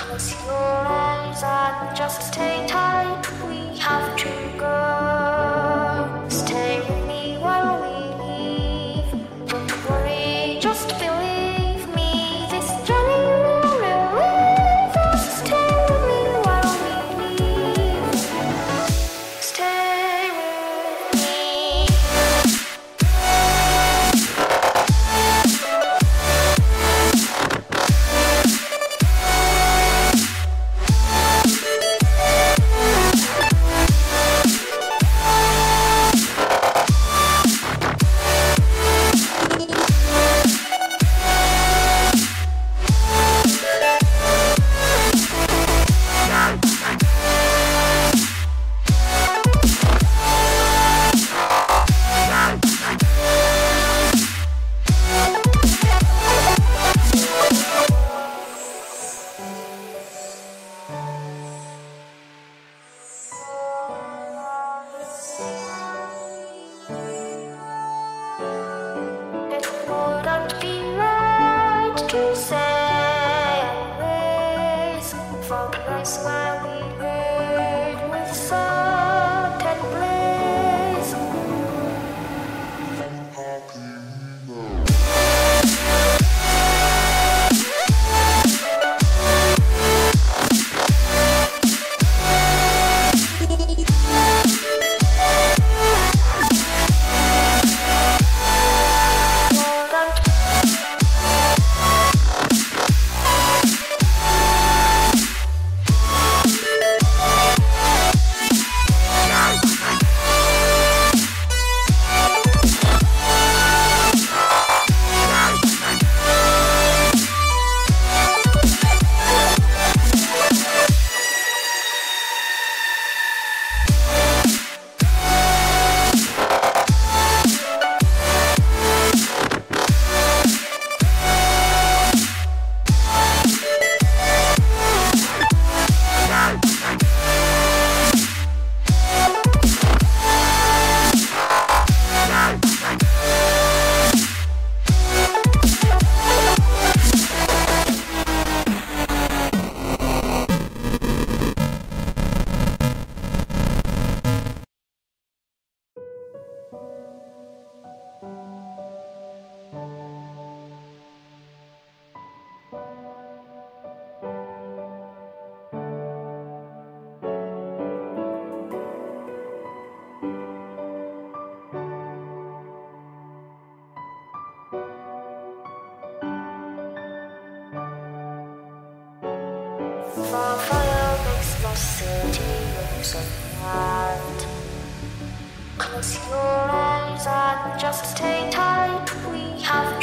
Close your eyes and just stay tight. We have to go. Stay with me while we leave. Don't worry, just believe me. This journey will relieve us. Stay with me while we leave. Stay with me. It wouldn't be right to say anyways, for the place where we live with certain place. For fire makes the city look so bright. Close your eyes and just stay tight. We have